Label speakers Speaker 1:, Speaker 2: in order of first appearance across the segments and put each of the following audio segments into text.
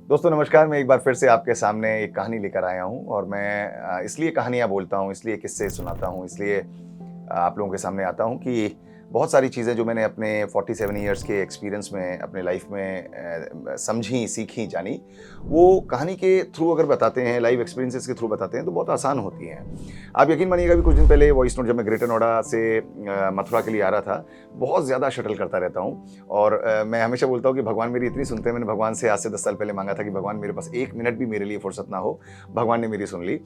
Speaker 1: दोस्तों नमस्कार, मैं एक बार फिर से आपके सामने एक कहानी लेकर आया हूँ और मैं इसलिए कहानियाँ बोलता हूँ, इसलिए किस्से सुनाता हूँ, इसलिए आप लोगों के सामने आता हूँ कि बहुत सारी चीज़ें जो मैंने अपने 47 इयर्स के एक्सपीरियंस में अपने लाइफ में समझी, सीखी, जानी, वो कहानी के थ्रू अगर बताते हैं, लाइव एक्सपीरियंसेस के थ्रू बताते हैं तो बहुत आसान होती हैं। आप यकीन मानिएगा अभी कुछ दिन पहले वॉइस नोट जब मैं ग्रेटर नोएडा से मथुरा के लिए आ रहा था, बहुत ज़्यादा शटल करता रहता हूँ और मैं हमेशा बोलता हूँ कि भगवान मेरी इतनी सुनते हैं, मैंने भगवान से आज से 10 साल पहले माँगा था कि भगवान मेरे पास 1 मिनट भी मेरे लिए फुर्सत ना हो, भगवान ने मेरी सुन ली।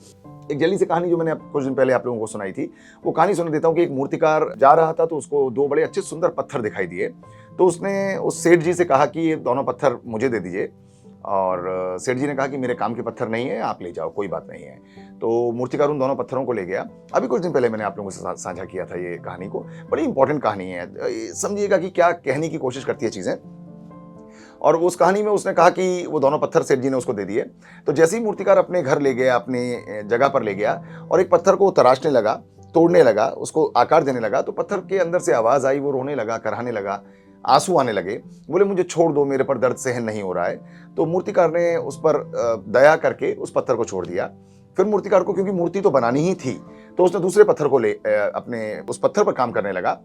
Speaker 1: एक जल्दी सी कहानी जो मैंने कुछ दिन पहले आप लोगों को सुनाई थी, वो कहानी सुना देता हूँ कि एक मूर्तिकार जा रहा था तो उसको 2 बड़े अच्छे सुंदर पत्थर दिखाई दिए। तो उसने उस सेठ जी से कहा कि ये दोनों पत्थर मुझे दे दीजिए और सेठ जी ने कहा कि मेरे काम के पत्थर नहीं है, आप ले जाओ, कोई बात नहीं है। तो मूर्तिकार उन दोनों पत्थरों को ले गया। अभी कुछ दिन पहले मैंने आप लोगों से साझा किया था ये कहानी को। बड़ी इंपॉर्टेंट कहानी है। समझिएगा कि क्या कहने की कोशिश करती है चीज़ें। और उस कहानी में उसने कहा कि वो दोनों पत्थर सेठ जी ने उसको दे दिए। तो जैसे ही मूर्तिकार अपने घर ले गया, अपनी जगह पर ले गया और एक पत्थर को तराशने लगा, तोड़ने लगा, उसको आकार देने लगा, तो पत्थर के अंदर से आवाज़ आई, वो रोने लगा, कराहने लगा, आँसू आने लगे। बोले मुझे छोड़ दो, मेरे पर दर्द सहन नहीं हो रहा है। तो मूर्तिकार ने उस पर दया करके उस पत्थर को छोड़ दिया। फिर मूर्तिकार को क्योंकि मूर्ति तो बनानी ही थी, तो उसने दूसरे पत्थर को अपने उस पत्थर पर काम करने लगा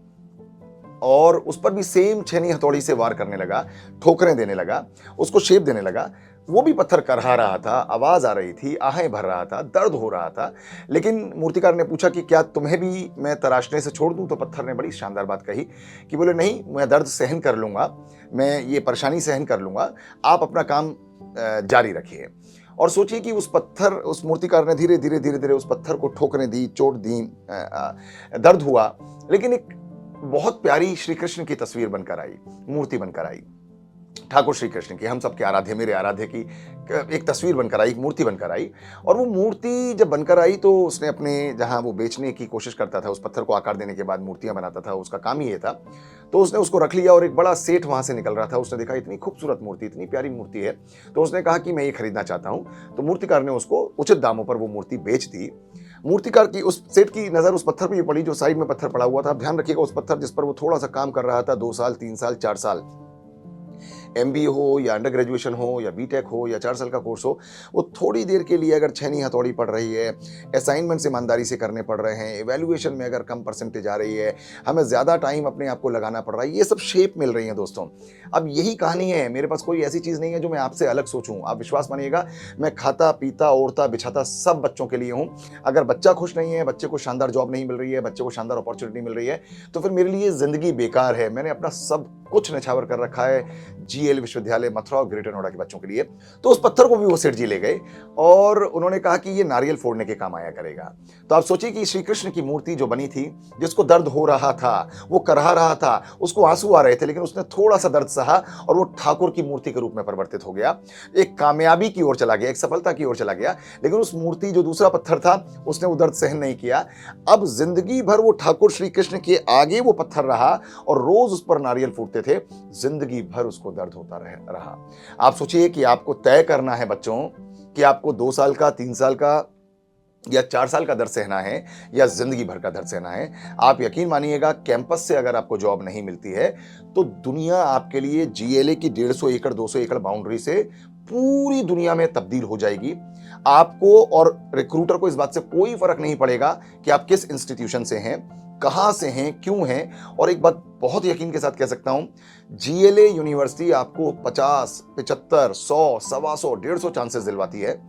Speaker 1: और उस पर भी सेम छेनी हथौड़ी से वार करने लगा, ठोकरें देने लगा, उसको शेप देने लगा। वो भी पत्थर करहा रहा था, आवाज़ आ रही थी, आहें भर रहा था, दर्द हो रहा था। लेकिन मूर्तिकार ने पूछा कि क्या तुम्हें भी मैं तराशने से छोड़ दूँ? तो पत्थर ने बड़ी शानदार बात कही कि बोले नहीं, मैं दर्द सहन कर लूँगा, मैं ये परेशानी सहन कर लूँगा, आप अपना काम जारी रखिए। और सोचिए कि उस मूर्तिकार ने धीरे-धीरे उस पत्थर को ठोकरें दी, चोट दी, दर्द हुआ, लेकिन एक बहुत प्यारी श्री कृष्ण की तस्वीर बनकर आई, मूर्ति बनकर आई। ठाकुर श्री कृष्ण की, हम सबके आराध्य, मेरे आराध्य की एक तस्वीर बनकर आई, एक मूर्ति बनकर आई। और वो मूर्ति जब बनकर आई तो उसने अपने जहाँ वो बेचने की कोशिश करता था, उस पत्थर को आकार देने के बाद मूर्तियां बनाता था, उसका काम ही ये था। तो उसने उसको रख लिया और एक बड़ा सेठ वहां से निकल रहा था, उसने देखा इतनी खूबसूरत मूर्ति, इतनी प्यारी मूर्ति है, तो उसने कहा कि मैं ये खरीदना चाहता हूँ। तो मूर्तिकार ने उसको उचित दामों पर वो मूर्ति बेच दी। मूर्तिकार की, उस सेठ की नजर उस पत्थर पर भी पड़ी जो साइड में पत्थर पड़ा हुआ था। आप ध्यान रखिएगा, उस पत्थर जिस पर वो थोड़ा सा काम कर रहा था, 2 साल, 3 साल, 4 साल, एमबीए हो या अंडर ग्रेजुएशन हो या बीटेक हो या 4 साल का कोर्स हो, वो थोड़ी देर के लिए अगर छेनी हथौड़ी पड़ रही है, असाइनमेंट्स ईमानदारी से करने पड़ रहे हैं, इवैल्यूएशन में अगर कम परसेंटेज आ रही है, हमें ज़्यादा टाइम अपने आप को लगाना पड़ रहा है, ये सब शेप मिल रही है दोस्तों। अब यही कहानी है, मेरे पास कोई ऐसी चीज़ नहीं है जो मैं आपसे अलग सोचूं। आप विश्वास मानिएगा, मैं खाता पीता ओढ़ता बिछाता सब बच्चों के लिए हूँ। अगर बच्चा खुश नहीं है, बच्चे को शानदार जॉब नहीं मिल रही है, बच्चे को शानदार अपॉर्चुनिटी मिल रही है, तो फिर मेरे लिए ज़िंदगी बेकार है। मैंने अपना सब कुछ न्यौछावर कर रखा है जीएल विश्वविद्यालय मथुरा और ग्रेटर नोएडा के बच्चों के लिए। तो उस पत्थर को भी वो सेठ जी ले गए और उन्होंने कहा कि ये नारियल फोड़ने के काम आया करेगा। तो आप सोचिए कि श्री कृष्ण की मूर्ति जो बनी थी, जिसको दर्द हो रहा था, वो करहा रहा था, उसको आंसू आ रहे थे, लेकिन उसने थोड़ा सा दर्द सहा और वो ठाकुर की मूर्ति के रूप में परिवर्तित हो गया, एक कामयाबी की ओर चला गया, एक सफलता की ओर चला गया। लेकिन उस मूर्ति जो दूसरा पत्थर था, उसने वो दर्द सहन नहीं किया। अब जिंदगी भर वो ठाकुर श्री कृष्ण के आगे वो पत्थर रहा और रोज उस पर नारियल फूटते थे, जिंदगी भर उसको दर्द होता रहा। आप सोचिए कि आपको तय करना है बच्चों कि आपको 2 साल का, 3 साल का या 4 साल का दर्द सहना है या जिंदगी भर का दर्द सहना है। आप यकीन मानिएगा, कैंपस से अगर आपको जॉब नहीं मिलती है तो दुनिया आपके लिए जीएलए की 150 एकड़ 200 एकड़ बाउंड्री से पूरी दुनिया में तब्दील हो जाएगी। आपको और रिक्रूटर को इस बात से कोई फर्क नहीं पड़ेगा कि आप किस इंस्टीट्यूशन से हैं, कहां से हैं, क्यों हैं। और एक बात बहुत यकीन के साथ कह सकता हूं, जीएलए यूनिवर्सिटी आपको 50, 75, 100, 125, 150 चांसेस दिलवाती है।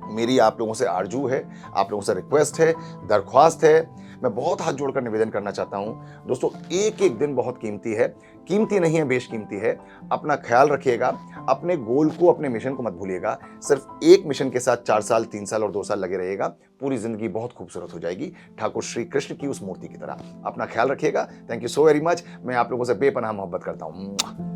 Speaker 1: मेरी आप लोगों से आरजू है, आप लोगों से रिक्वेस्ट है, दरख्वास्त है, मैं बहुत हाथ जोड़कर निवेदन करना चाहता हूं दोस्तों, एक एक दिन बहुत कीमती है, कीमती नहीं है, बेशकीमती है। अपना ख्याल रखिएगा, अपने गोल को, अपने मिशन को मत भूलिएगा। सिर्फ एक मिशन के साथ 4 साल, 3 साल और 2 साल लगे रहिएगा, पूरी जिंदगी बहुत खूबसूरत हो जाएगी, ठाकुर श्री कृष्ण की उस मूर्ति की तरह। अपना ख्याल रखिएगा। Thank you so very much. मैं आप लोगों से बेपनाह मोहब्बत करता हूं।